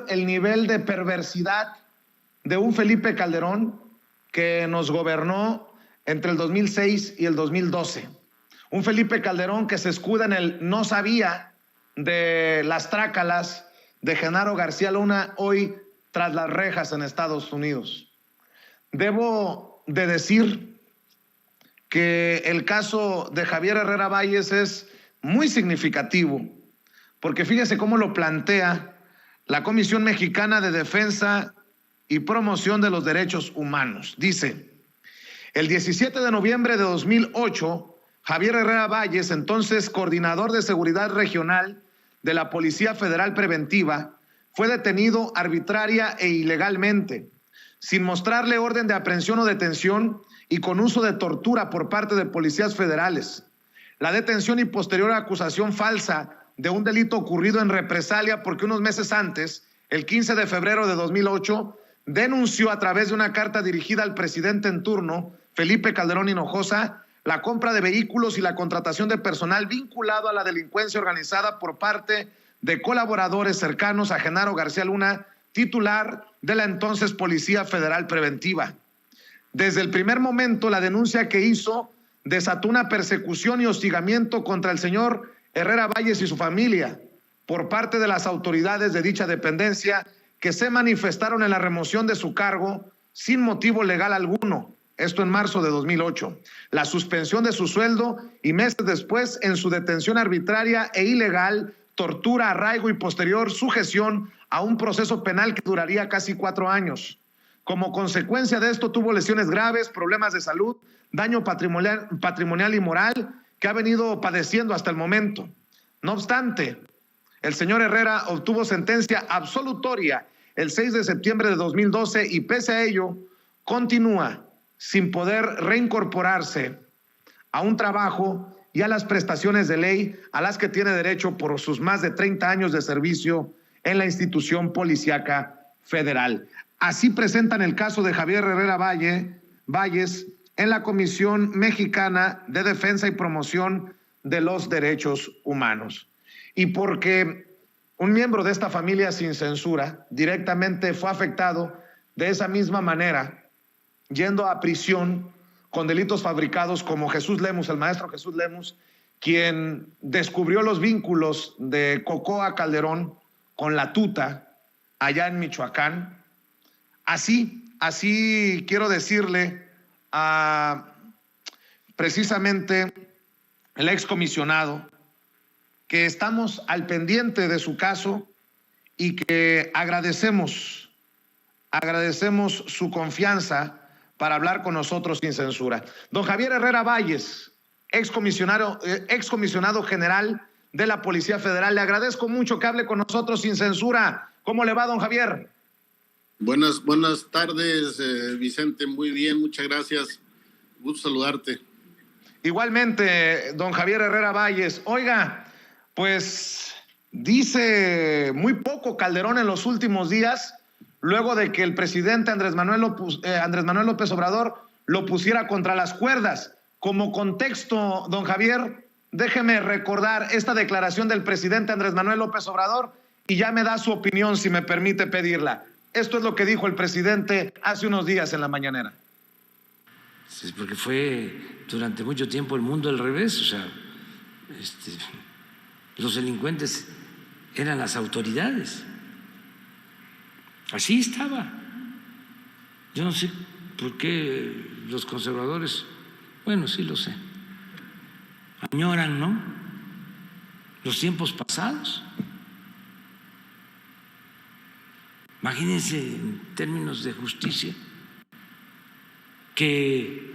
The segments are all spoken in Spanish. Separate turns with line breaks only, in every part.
ver el nivel de perversidad de un Felipe Calderón que nos gobernó entre el 2006 y el 2012. Un Felipe Calderón que se escuda en el no sabía de las trácalas de Genaro García Luna, hoy tras las rejas en Estados Unidos. Debo de decir que el caso de Javier Herrera Valles es muy significativo, porque fíjese cómo lo plantea la Comisión Mexicana de Defensa y Promoción de los Derechos Humanos. Dice: el 17 de noviembre de 2008, Javier Herrera Valles, entonces coordinador de seguridad regional de la Policía Federal Preventiva, fue detenido arbitraria e ilegalmente, sin mostrarle orden de aprehensión o detención y con uso de tortura por parte de policías federales. La detención y posterior acusación falsa de un delito ocurrido en represalia porque unos meses antes, el 15 de febrero de 2008, denunció a través de una carta dirigida al presidente en turno, Felipe Calderón Hinojosa, la compra de vehículos y la contratación de personal vinculado a la delincuencia organizada por parte de colaboradores cercanos a Genaro García Luna, titular de la entonces Policía Federal Preventiva. Desde el primer momento, la denuncia que hizo desató una persecución y hostigamiento contra el señor Herrera Valles y su familia por parte de las autoridades de dicha dependencia, que se manifestaron en la remoción de su cargo sin motivo legal alguno. Esto en marzo de 2008. La suspensión de su sueldo y meses después en su detención arbitraria e ilegal, tortura, arraigo y posterior sujeción a un proceso penal que duraría casi 4 años. Como consecuencia de esto tuvo lesiones graves, problemas de salud, daño patrimonial y moral que ha venido padeciendo hasta el momento. No obstante, el señor Herrera obtuvo sentencia absolutoria el 6 de septiembre de 2012 y pese a ello continúa sin poder reincorporarse a un trabajo y a las prestaciones de ley a las que tiene derecho por sus más de 30 años de servicio en la institución policíaca federal. Así presentan el caso de Javier Herrera Valles en la Comisión Mexicana de Defensa y Promoción de los Derechos Humanos. Y porque un miembro de esta familia sin censura directamente fue afectado de esa misma manera, yendo a prisión con delitos fabricados, como Jesús Lemus, el maestro Jesús Lemus, quien descubrió los vínculos de Cocoa Calderón con la tuta allá en Michoacán. Así quiero decirle a precisamente el excomisionado que estamos al pendiente de su caso y que agradecemos su confianza para hablar con nosotros sin censura. Don Javier Herrera Valles, excomisionado general de la Policía Federal, le agradezco mucho que hable con nosotros sin censura. ¿Cómo le va, don Javier?
Buenas tardes, Vicente. Muy bien, muchas gracias. Gusto saludarte.
Igualmente, don Javier Herrera Valles. Oiga, pues dice muy poco Calderón en los últimos días, luego de que el presidente Andrés Manuel López Obrador lo pusiera contra las cuerdas. Como contexto, don Javier, déjeme recordar esta declaración del presidente Andrés Manuel López Obrador y ya me da su opinión, si me permite pedirla. Esto es lo que dijo el presidente hace unos días en la mañanera.
Sí, porque fue durante mucho tiempo el mundo al revés, o sea, los delincuentes eran las autoridades. Así estaba. Yo no sé por qué los conservadores, bueno, sí lo sé, añoran, ¿no?, los tiempos pasados. Imagínense en términos de justicia que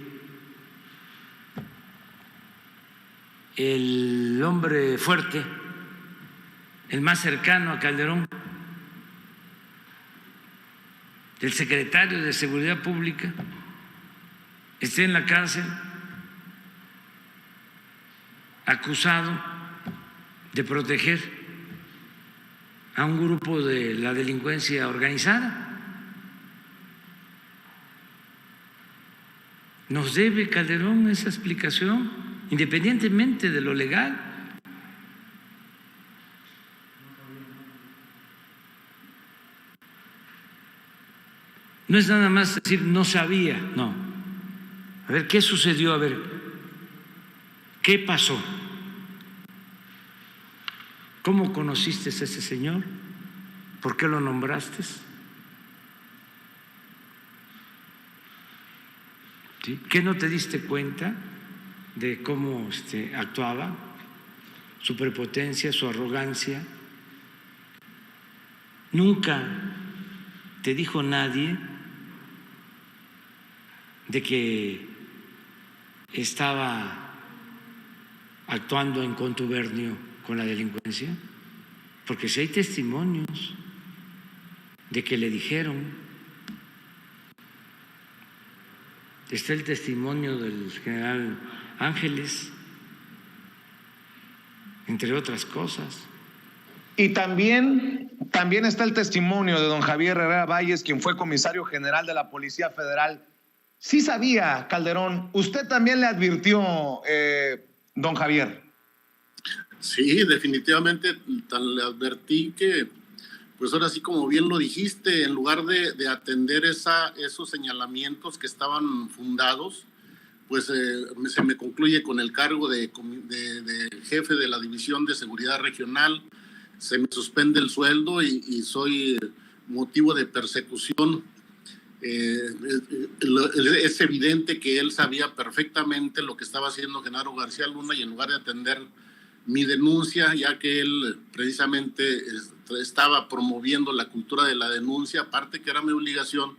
el hombre fuerte, el más cercano a Calderón, el secretario de Seguridad Pública, esté en la cárcel acusado de proteger a un grupo de la delincuencia organizada. Nos debe Calderón esa explicación, independientemente de lo legal. No es nada más decir no sabía, no. A ver, ¿qué sucedió? A ver, ¿qué pasó? ¿Cómo conociste a ese señor? ¿Por qué lo nombraste? ¿Sí? ¿Qué no te diste cuenta de cómo actuaba? Su prepotencia, su arrogancia. Nunca te dijo nadie de que estaba actuando en contubernio con la delincuencia, porque si hay testimonios de que le dijeron, está el testimonio del general Ángeles, entre otras cosas.
Y también está el testimonio de don Javier Herrera Valles, quien fue comisario general de la Policía Federal. Sí sabía, Calderón, usted también le advirtió, don Javier.
Sí, definitivamente le advertí que, pues ahora sí, como bien lo dijiste, en lugar de atender esos señalamientos que estaban fundados, pues se me concluye con el cargo de jefe de la División de Seguridad Regional, se me suspende el sueldo y soy motivo de persecución. Es evidente que él sabía perfectamente lo que estaba haciendo Genaro García Luna y en lugar de atender mi denuncia, ya que él precisamente estaba promoviendo la cultura de la denuncia, aparte que era mi obligación,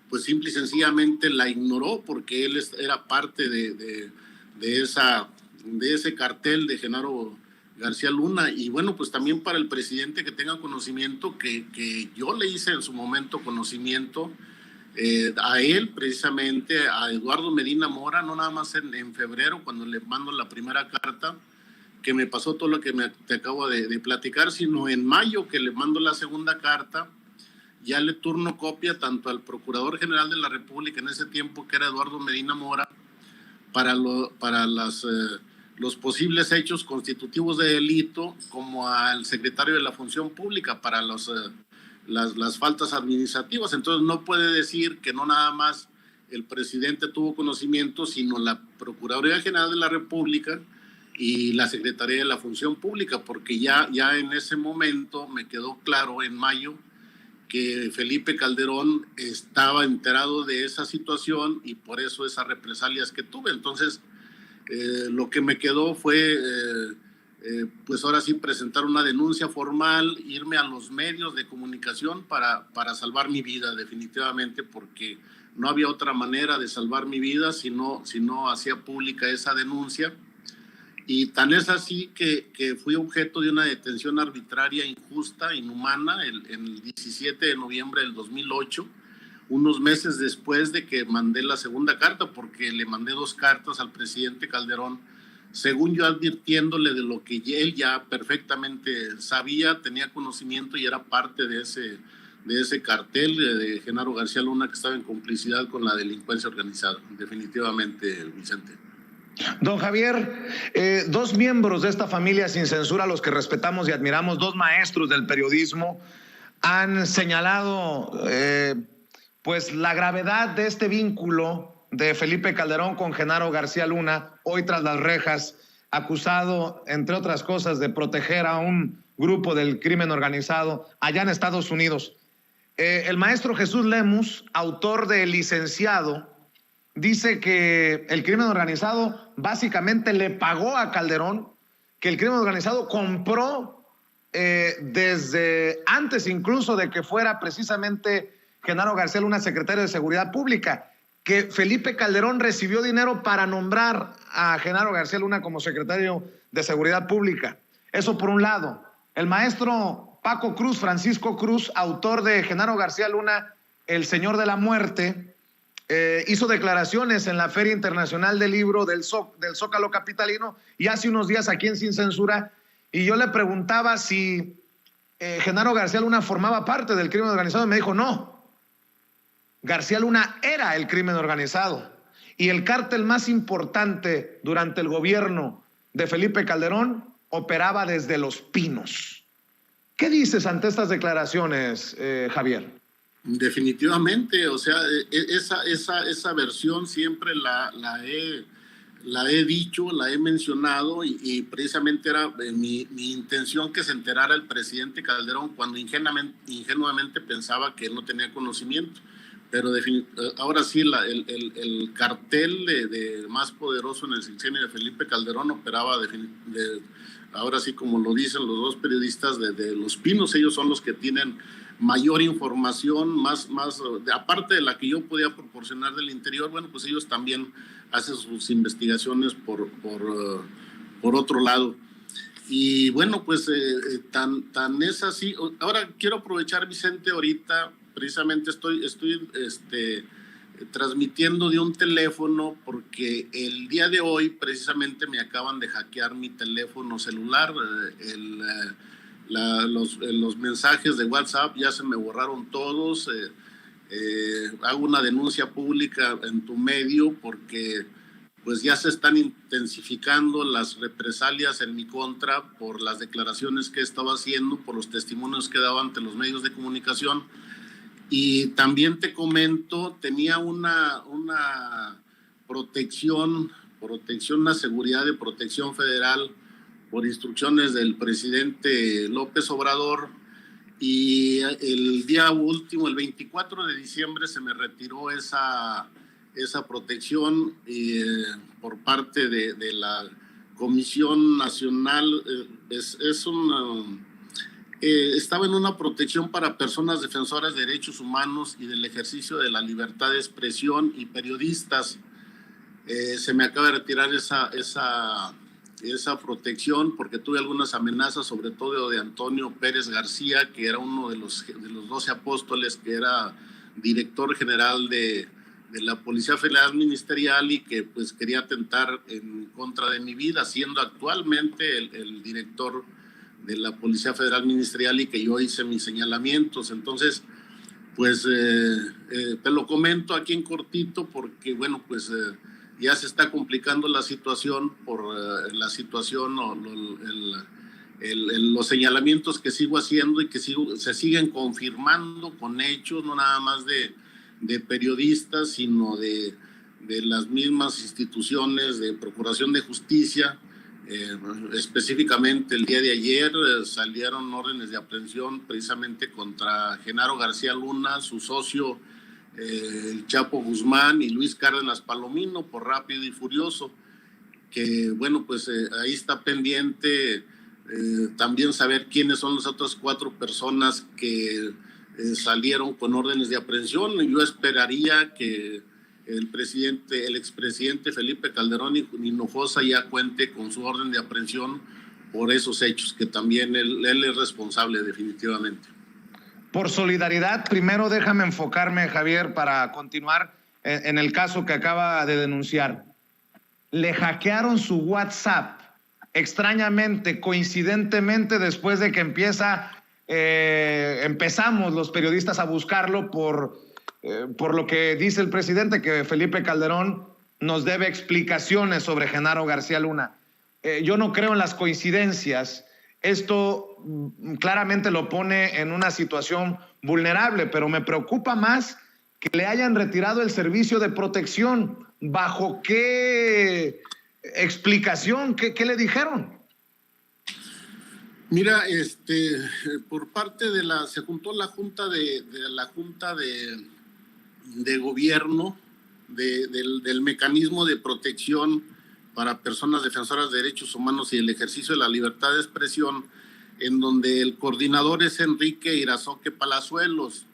pues simple y sencillamente la ignoró porque él era parte de ese cartel de Genaro García Luna. Y bueno, pues también para el presidente que tenga conocimiento, que yo le hice en su momento conocimiento a él precisamente, a Eduardo Medina Mora, no nada más en febrero cuando le mando la primera carta, que me pasó todo lo que te acabo de platicar, sino en mayo que le mando la segunda carta, ya le turno copia tanto al Procurador General de la República en ese tiempo, que era Eduardo Medina Mora, para los posibles hechos constitutivos de delito, como al secretario de la Función Pública para las faltas administrativas. Entonces no puede decir que no nada más el presidente tuvo conocimiento, sino la Procuraduría General de la República y la Secretaría de la Función Pública, porque ya en ese momento me quedó claro en mayo que Felipe Calderón estaba enterado de esa situación y por eso esas represalias que tuve. Entonces, lo que me quedó fue, pues ahora sí, presentar una denuncia formal, irme a los medios de comunicación para salvar mi vida, definitivamente, porque no había otra manera de salvar mi vida si no hacía pública esa denuncia. Y tan es así que fui objeto de una detención arbitraria, injusta, inhumana, el 17 de noviembre del 2008, unos meses después de que mandé la segunda carta, porque le mandé 2 cartas al presidente Calderón, según yo advirtiéndole de lo que él ya perfectamente sabía, tenía conocimiento y era parte de ese cartel de Genaro García Luna que estaba en complicidad con la delincuencia organizada, definitivamente, Vicente.
Don Javier, 2 miembros de esta familia sin censura, a los que respetamos y admiramos, 2 maestros del periodismo, han señalado pues la gravedad de este vínculo de Felipe Calderón con Genaro García Luna, hoy tras las rejas, acusado, entre otras cosas, de proteger a un grupo del crimen organizado allá en Estados Unidos. El maestro Jesús Lemus, autor de Licenciado, dice que el crimen organizado básicamente le pagó a Calderón, que el crimen organizado compró desde antes incluso de que fuera precisamente Genaro García Luna secretario de Seguridad Pública, que Felipe Calderón recibió dinero para nombrar a Genaro García Luna como secretario de Seguridad Pública. Eso por un lado. El maestro Paco Cruz, Francisco Cruz, autor de Genaro García Luna, El Señor de la Muerte, hizo declaraciones en la Feria Internacional del Libro del Zócalo Capitalino y hace unos días aquí en Sin Censura, y yo le preguntaba si Genaro García Luna formaba parte del crimen organizado y me dijo no. García Luna era el crimen organizado y el cártel más importante durante el gobierno de Felipe Calderón operaba desde Los Pinos. ¿Qué dices ante estas declaraciones, Javier?
Definitivamente, o sea, esa versión siempre la he dicho, la he mencionado y precisamente era mi intención que se enterara el presidente Calderón cuando ingenuamente pensaba que él no tenía conocimiento. Pero ahora sí, el cartel de más poderoso en el sexenio de Felipe Calderón operaba ahora sí, como lo dicen los dos periodistas de Los Pinos. Ellos son los que tienen mayor información, aparte de la que yo podía proporcionar del interior. Bueno, pues ellos también hacen sus investigaciones por otro lado. Y bueno, pues tan es así. Ahora quiero aprovechar, Vicente, ahorita precisamente estoy transmitiendo de un teléfono porque el día de hoy precisamente me acaban de hackear mi teléfono celular. Los mensajes de WhatsApp ya se me borraron todos. Hago una denuncia pública en tu medio porque pues ya se están intensificando las represalias en mi contra por las declaraciones que he estado haciendo, por los testimonios que he dado ante los medios de comunicación. Y también te comento, tenía una protección, una seguridad de protección federal por instrucciones del presidente López Obrador, y el día último, el 24 de diciembre, se me retiró esa protección por parte de la Comisión Nacional. Estaba en una protección para personas defensoras de derechos humanos y del ejercicio de la libertad de expresión y periodistas. Se me acaba de retirar esa protección porque tuve algunas amenazas, sobre todo de Antonio Pérez García, que era uno de los 12 apóstoles, que era director general de la Policía Federal Ministerial y que pues quería atentar en contra de mi vida, siendo actualmente el director de la Policía Federal Ministerial y que yo hice mis señalamientos. Entonces, pues te lo comento aquí en cortito porque, bueno, pues ya se está complicando la situación por la situación o los señalamientos que sigo haciendo y que se siguen confirmando con hechos, no nada más de periodistas, sino de las mismas instituciones de Procuración de Justicia. Específicamente el día de ayer salieron órdenes de aprehensión precisamente contra Genaro García Luna, su socio el Chapo Guzmán y Luis Cárdenas Palomino por Rápido y Furioso, que bueno, pues ahí está pendiente también saber quiénes son las otras 4 personas que salieron con órdenes de aprehensión. Yo esperaría que el expresidente Felipe Calderón Hinojosa ya cuente con su orden de aprehensión por esos hechos, que también él es responsable definitivamente.
Por solidaridad, primero déjame enfocarme, Javier, para continuar en el caso que acaba de denunciar. Le hackearon su WhatsApp, extrañamente, coincidentemente, después de que empezamos los periodistas a buscarlo por lo que dice el presidente, que Felipe Calderón nos debe explicaciones sobre Genaro García Luna. Yo no creo en las coincidencias. Esto claramente lo pone en una situación vulnerable, pero me preocupa más que le hayan retirado el servicio de protección. ¿Bajo qué explicación? ¿Qué le dijeron?
Mira, por parte se juntó la Junta de Gobierno del mecanismo de protección para personas defensoras de derechos humanos y el ejercicio de la libertad de expresión, en donde el coordinador es Enrique Irazoque Palazuelos.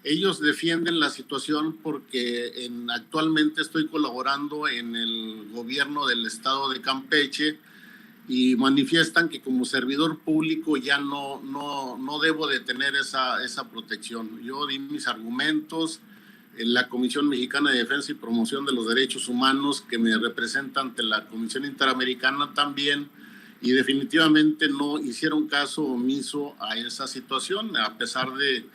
Ellos defienden la situación porque actualmente estoy colaborando en el gobierno del estado de Campeche y manifiestan que como servidor público ya no debo de tener esa protección. Yo di mis argumentos en la Comisión Mexicana de Defensa y Promoción de los Derechos Humanos, que me representa ante la Comisión Interamericana también, y definitivamente no hicieron caso omiso a esa situación, a pesar de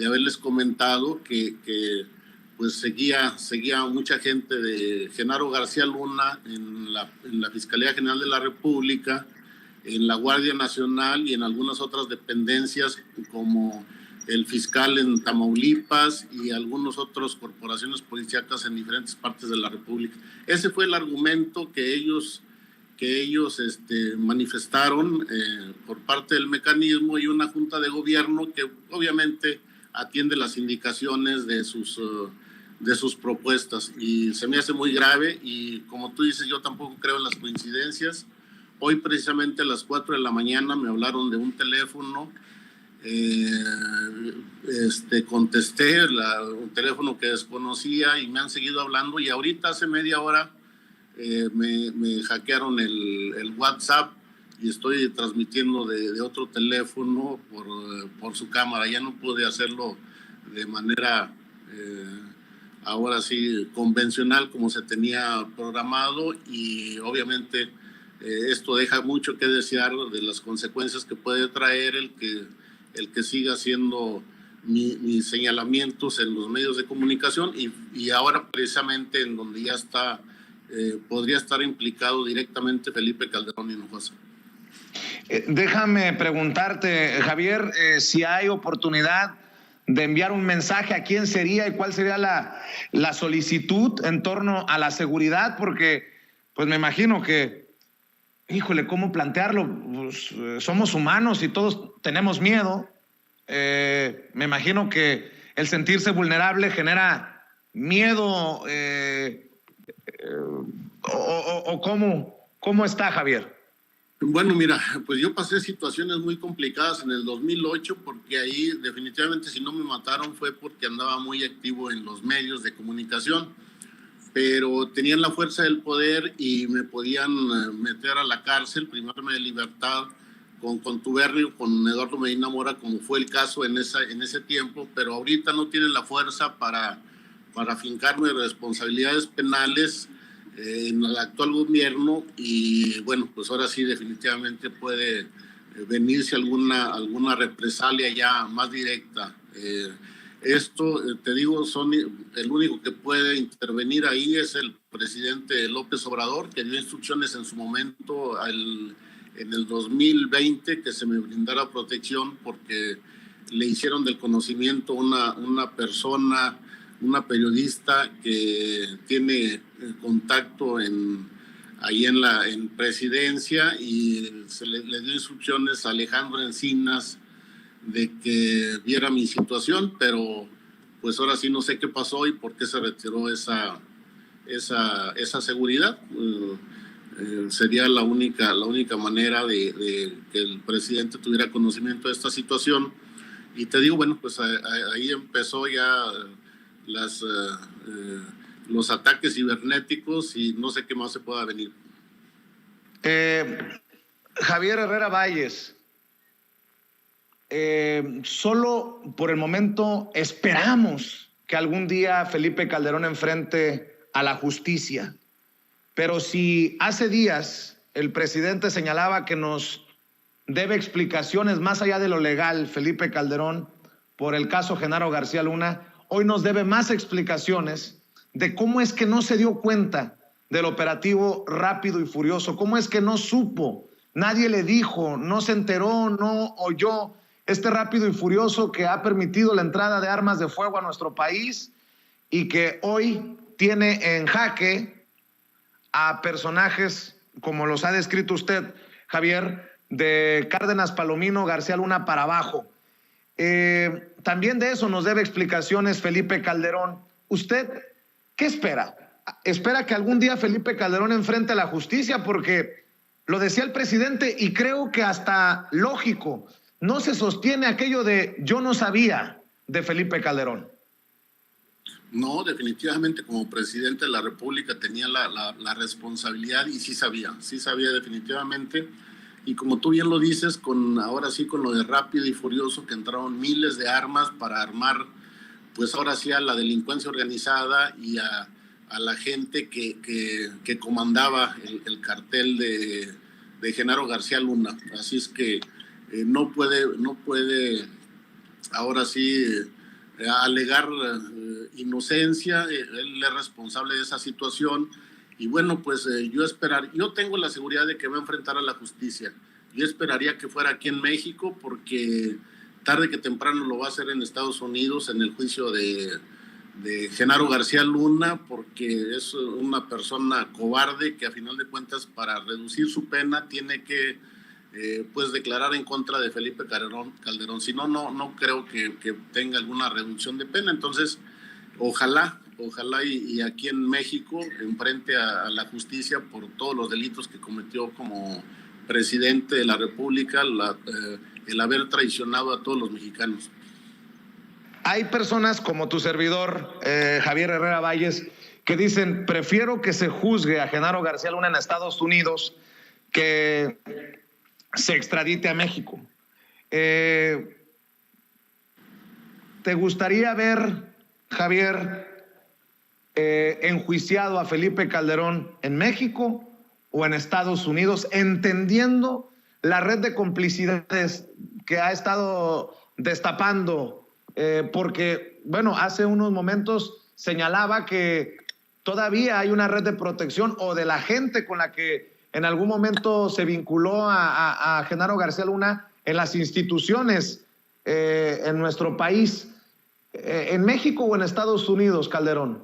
haberles comentado que pues seguía mucha gente de Genaro García Luna en la Fiscalía General de la República, en la Guardia Nacional y en algunas otras dependencias como el fiscal en Tamaulipas y algunas otras corporaciones policíacas en diferentes partes de la República. Ese fue el argumento que ellos manifestaron por parte del mecanismo, y una junta de gobierno que obviamente atiende las indicaciones de sus propuestas, y se me hace muy grave. Y como tú dices, yo tampoco creo en las coincidencias. Hoy precisamente a las 4 de la mañana me hablaron de un teléfono, contesté un teléfono que desconocía y me han seguido hablando, y ahorita hace media hora me hackearon el WhatsApp y estoy transmitiendo de otro teléfono por su cámara. Ya no pude hacerlo de manera ahora sí convencional como se tenía programado, y obviamente esto deja mucho que desear de las consecuencias que puede traer el que siga haciendo mis señalamientos en los medios de comunicación, y ahora precisamente en donde ya está, podría estar implicado directamente Felipe Calderón Hinojosa.
Déjame preguntarte, Javier, si hay oportunidad de enviar un mensaje a quién sería y cuál sería la solicitud en torno a la seguridad, porque pues me imagino que, híjole, ¿cómo plantearlo? Pues, somos humanos y todos tenemos miedo. Me imagino que el sentirse vulnerable genera miedo, o ¿cómo está, Javier?
Bueno, mira, pues yo pasé situaciones muy complicadas en el 2008, porque ahí definitivamente, si no me mataron fue porque andaba muy activo en los medios de comunicación, pero tenían la fuerza del poder y me podían meter a la cárcel, privarme de libertad con contubernio con Eduardo Medina Mora, como fue el caso en ese tiempo, pero ahorita no tienen la fuerza para fincarme responsabilidades penales en el actual gobierno. Y bueno, pues ahora sí definitivamente puede venirse alguna represalia ya más directa. Esto, te digo, el único que puede intervenir ahí es el presidente López Obrador, que dio instrucciones en su momento en el 2020 que se me brindara protección, porque le hicieron del conocimiento una persona, una periodista que tiene contacto ahí en presidencia, y le dio instrucciones a Alejandro Encinas de que viera mi situación, pero pues ahora sí no sé qué pasó y por qué se retiró esa seguridad. Sería la única manera de que el presidente tuviera conocimiento de esta situación. Y te digo, bueno, pues ahí empezó ya los ataques cibernéticos, y no sé qué más se pueda venir.
Javier Herrera Valles, solo por el momento esperamos que algún día Felipe Calderón enfrente a la justicia, pero si hace días el presidente señalaba que nos debe explicaciones más allá de lo legal, Felipe Calderón, por el caso Genaro García Luna, hoy nos debe más explicaciones de cómo es que no se dio cuenta del operativo Rápido y Furioso, cómo es que no supo, nadie le dijo, no se enteró, no oyó este Rápido y Furioso que ha permitido la entrada de armas de fuego a nuestro país y que hoy tiene en jaque a personajes como los ha descrito usted, Javier, de Cárdenas Palomino, García Luna para abajo. También de eso nos debe explicaciones Felipe Calderón. ¿Usted qué espera? ¿Espera que algún día Felipe Calderón enfrente a la justicia? Porque lo decía el presidente y creo que hasta lógico, no se sostiene aquello de yo no sabía de Felipe Calderón.
No, definitivamente como presidente de la República tenía la responsabilidad, y sí sabía definitivamente. Y como tú bien lo dices, ahora sí con lo de Rápido y Furioso, que entraron miles de armas para armar, pues ahora sí a la delincuencia organizada y a la gente que comandaba el cartel de Genaro García Luna. Así es que no puede ahora sí alegar inocencia. Él es responsable de esa situación. Y bueno, pues yo tengo la seguridad de que va a enfrentar a la justicia. Yo esperaría que fuera aquí en México, porque tarde que temprano lo va a hacer en Estados Unidos en el juicio de Genaro García Luna, porque es una persona cobarde que a final de cuentas para reducir su pena tiene que pues declarar en contra de Felipe Calderón. Si no, no creo que tenga alguna reducción de pena. Entonces, ojalá y aquí en México enfrente a la justicia por todos los delitos que cometió como presidente de la República, el haber traicionado a todos los mexicanos.
Hay personas como tu servidor, Javier Herrera Valles, que dicen, prefiero que se juzgue a Genaro García Luna en Estados Unidos que se extradite a México. ¿Te gustaría ver, Javier, enjuiciado a Felipe Calderón en México o en Estados Unidos, entendiendo la red de complicidades que ha estado destapando? Porque, bueno, hace unos momentos señalaba que todavía hay una red de protección o de la gente con la que en algún momento se vinculó a Genaro García Luna en las instituciones en nuestro país. ¿En México o en Estados Unidos, Calderón?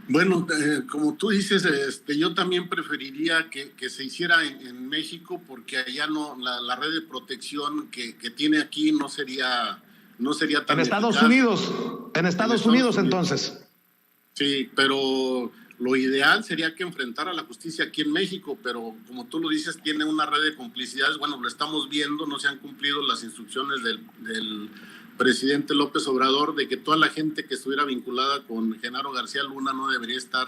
Bueno, como tú dices, yo también preferiría que se hiciera en México, porque allá no, la red de protección que tiene aquí no sería tan
en Estados
eficaz.
Unidos, en Estados Unidos entonces.
Sí, pero lo ideal sería que enfrentara la justicia aquí en México, pero como tú lo dices, tiene una red de complicidades. Bueno, lo estamos viendo, no se han cumplido las instrucciones del presidente López Obrador de que toda la gente que estuviera vinculada con Genaro García Luna no debería estar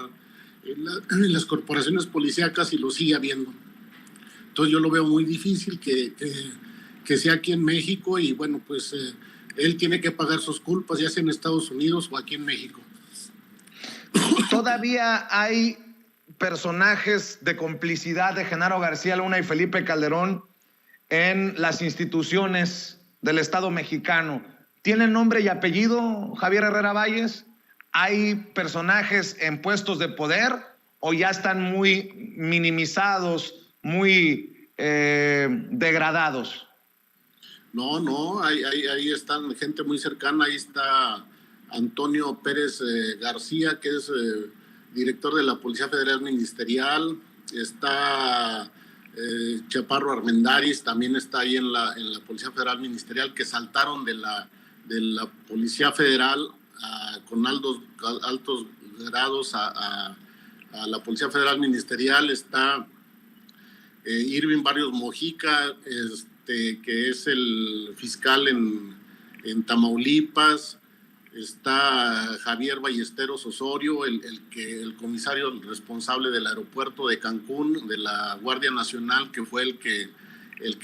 en las corporaciones policíacas, y lo sigue habiendo. Entonces yo lo veo muy difícil que sea aquí en México, y bueno, pues él tiene que pagar sus culpas, ya sea en Estados Unidos o aquí en México.
Todavía hay personajes de complicidad de Genaro García Luna y Felipe Calderón en las instituciones del Estado mexicano. ¿Tienen nombre y apellido, Javier Herrera Valles? ¿Hay personajes en puestos de poder o ya están muy minimizados, muy degradados?
No, ahí están gente muy cercana. Ahí está Antonio Pérez García, que es director de la Policía Federal Ministerial. Está Chaparro Armendáriz, también está ahí en la Policía Federal Ministerial, que saltaron de la Policía Federal con altos grados a la Policía Federal Ministerial. Está Irving Barrios Mojica, que es el fiscal en Tamaulipas. Está Javier Ballesteros Osorio, el comisario responsable del aeropuerto de Cancún, de la Guardia Nacional, que fue el que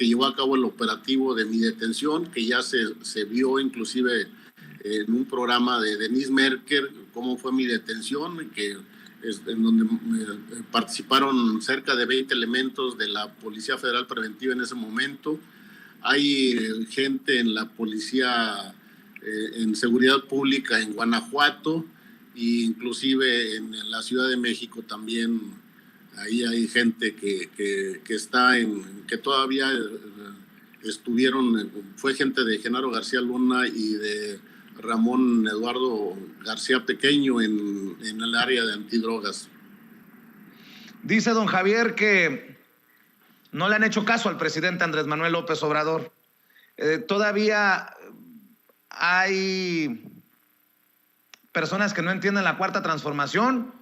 llevó a cabo el operativo de mi detención, que ya se vio inclusive en un programa de Denise Merker, cómo fue mi detención, en donde participaron cerca de 20 elementos de la Policía Federal Preventiva en ese momento. Hay gente en la policía en seguridad pública en Guanajuato, e inclusive en la Ciudad de México también. Ahí hay gente que está que todavía estuvieron, fue gente de Genaro García Luna y de Ramón Eduardo García Pequeño en el área de antidrogas.
Dice don Javier que no le han hecho caso al presidente Andrés Manuel López Obrador. Todavía hay personas que no entienden la cuarta transformación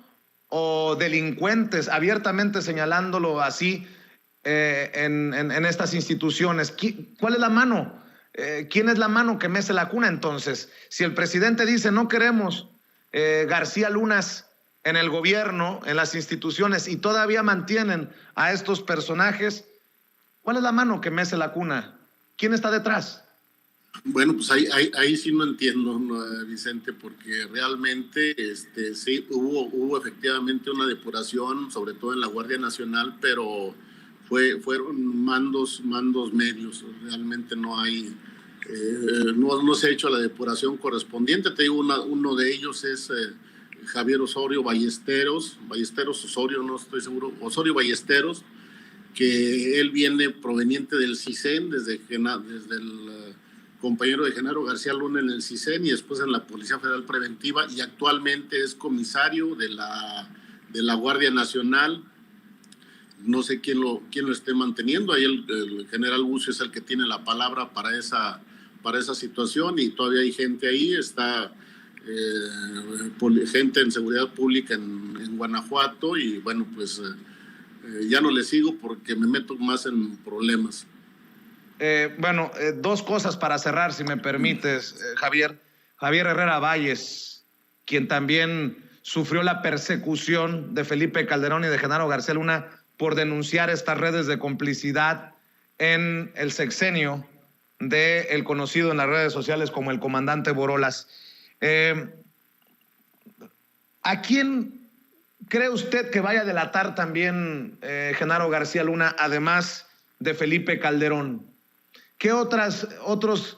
o delincuentes abiertamente señalándolo así en estas instituciones. ¿Cuál es la mano? ¿Quién es la mano que mece la cuna entonces? Si el presidente dice no queremos García Lunas en el gobierno, en las instituciones, y todavía mantienen a estos personajes, ¿cuál es la mano que mece la cuna? ¿Quién está detrás?
Bueno, pues ahí sí no entiendo, Vicente, porque realmente sí hubo efectivamente una depuración, sobre todo en la Guardia Nacional, pero fueron mandos medios. Realmente no hay, no se ha hecho la depuración correspondiente. Te digo, uno de ellos es Javier Osorio Ballesteros Osorio, no estoy seguro, Osorio Ballesteros, que él viene proveniente del CISEN, desde el compañero de Genaro García Luna en el CISEN y después en la Policía Federal Preventiva, y actualmente es comisario de la Guardia Nacional. No sé quién lo esté manteniendo, ahí el general Bucio es el que tiene la palabra para esa situación, y todavía hay gente ahí, está gente en seguridad pública en Guanajuato, y bueno, pues ya no le sigo porque me meto más en problemas.
Dos cosas para cerrar, si me permites, Javier. Javier Herrera Valles, quien también sufrió la persecución de Felipe Calderón y de Genaro García Luna por denunciar estas redes de complicidad en el sexenio del conocido en las redes sociales como el comandante Borolas. ¿A quién cree usted que vaya a delatar también Genaro García Luna, además de Felipe Calderón? ¿Qué otros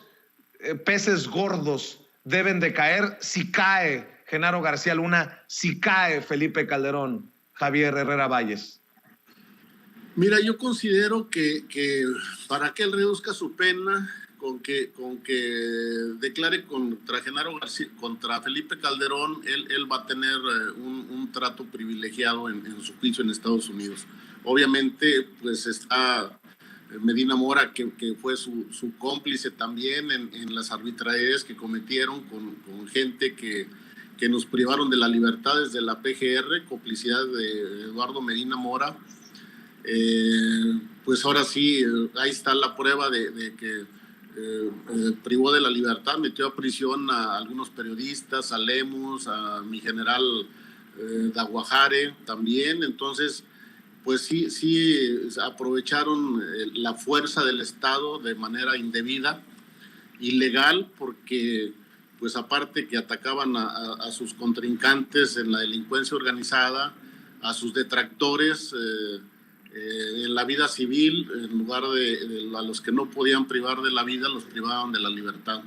peces gordos deben de caer si cae Genaro García Luna, si cae Felipe Calderón, Javier Herrera Valles?
Mira, yo considero que para que él reduzca su pena, con que declare contra Felipe Calderón, él va a tener un trato privilegiado en su juicio en Estados Unidos. Obviamente, pues está Medina Mora, que fue su cómplice también en las arbitrariedades que cometieron con gente que nos privaron de la libertad desde la PGR, complicidad de Eduardo Medina Mora. Pues ahora sí, ahí está la prueba de que privó de la libertad, metió a prisión a algunos periodistas, a Lemus, a mi general Daguajare también. Entonces, pues sí aprovecharon la fuerza del Estado de manera indebida, ilegal, porque pues aparte que atacaban a sus contrincantes en la delincuencia organizada, a sus detractores en la vida civil, en lugar de a los que no podían privar de la vida, los privaban de la libertad.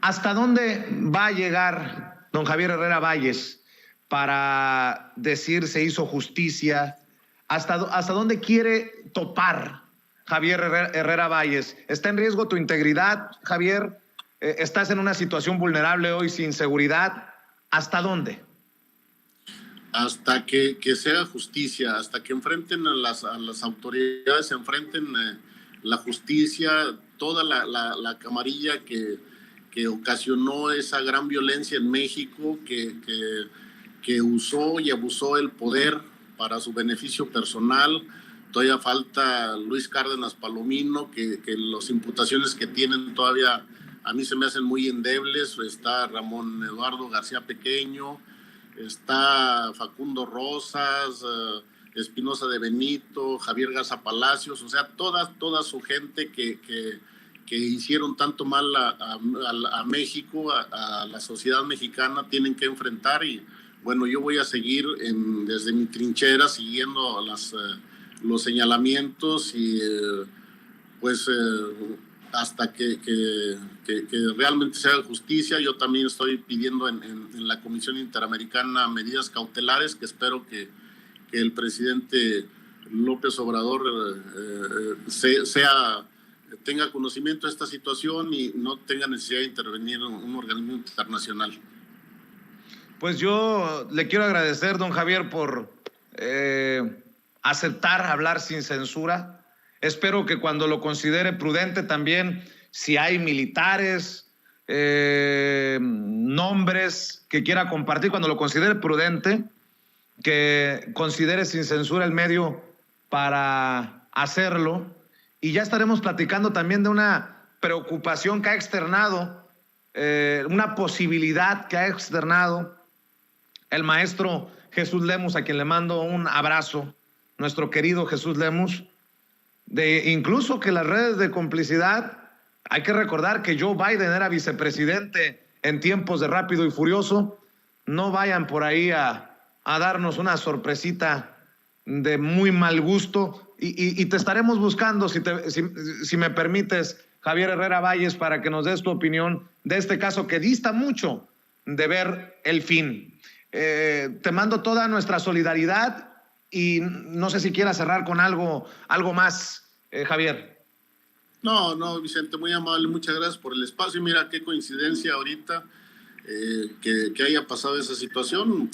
¿Hasta dónde va a llegar don Javier Herrera Valles para decir se hizo justicia? ¿Hasta dónde quiere topar Javier Herrera Valles? ¿Está en riesgo tu integridad, Javier? ¿Estás en una situación vulnerable hoy sin seguridad? ¿Hasta dónde?
Hasta que se haga justicia, hasta que enfrenten a las autoridades, enfrenten la justicia, toda la camarilla que ocasionó esa gran violencia en México, que usó y abusó el poder para su beneficio personal. Todavía falta Luis Cárdenas Palomino, que las imputaciones que tienen todavía a mí se me hacen muy endebles. Está Ramón Eduardo García Pequeño, está Facundo Rosas, Espinosa de Benito, Javier Garza Palacios, o sea, toda su gente que hicieron tanto mal a México, a la sociedad mexicana, tienen que enfrentar. Y bueno, yo voy a seguir desde mi trinchera siguiendo los señalamientos y hasta que realmente se haga justicia. Yo también estoy pidiendo en la Comisión Interamericana medidas cautelares que espero que el presidente López Obrador tenga conocimiento de esta situación y no tenga necesidad de intervenir un organismo internacional.
Pues yo le quiero agradecer, don Javier, por aceptar hablar sin censura. Espero que cuando lo considere prudente también, si hay militares, nombres que quiera compartir, cuando lo considere prudente, que considere sin censura el medio para hacerlo. Y ya estaremos platicando también de una preocupación que ha externado, una posibilidad que ha externado el maestro Jesús Lemus, a quien le mando un abrazo, nuestro querido Jesús Lemus, de incluso que las redes de complicidad, hay que recordar que Joe Biden era vicepresidente en tiempos de Rápido y Furioso, no vayan por ahí a darnos una sorpresita de muy mal gusto, y te estaremos buscando, si me permites, Javier Herrera Valles, para que nos des tu opinión de este caso que dista mucho de ver el fin. Te mando toda nuestra solidaridad y no sé si quiera cerrar con algo más, Javier.
No, Vicente, muy amable, muchas gracias por el espacio. Mira qué coincidencia ahorita que haya pasado esa situación.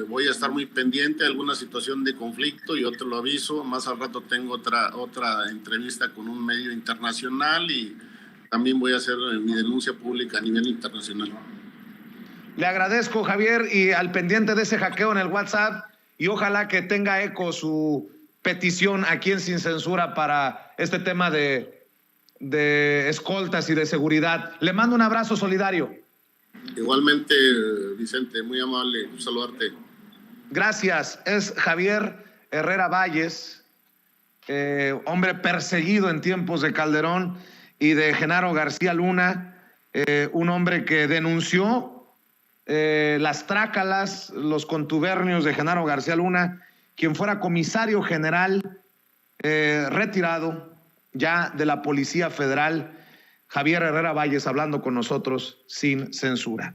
Voy a estar muy pendiente de alguna situación de conflicto, yo te lo aviso. Más al rato tengo otra entrevista con un medio internacional y también voy a hacer mi denuncia pública a nivel internacional.
Le agradezco, Javier, y al pendiente de ese hackeo en el WhatsApp, y ojalá que tenga eco su petición aquí en Sin Censura para este tema de escoltas y de seguridad. Le mando un abrazo solidario.
Igualmente, Vicente, muy amable saludarte.
Gracias. Es Javier Herrera Valles, hombre perseguido en tiempos de Calderón y de Genaro García Luna, un hombre que denunció las trácalas, los contubernios de Genaro García Luna, quien fuera comisario general retirado ya de la Policía Federal. Javier Herrera Valles hablando con nosotros sin censura.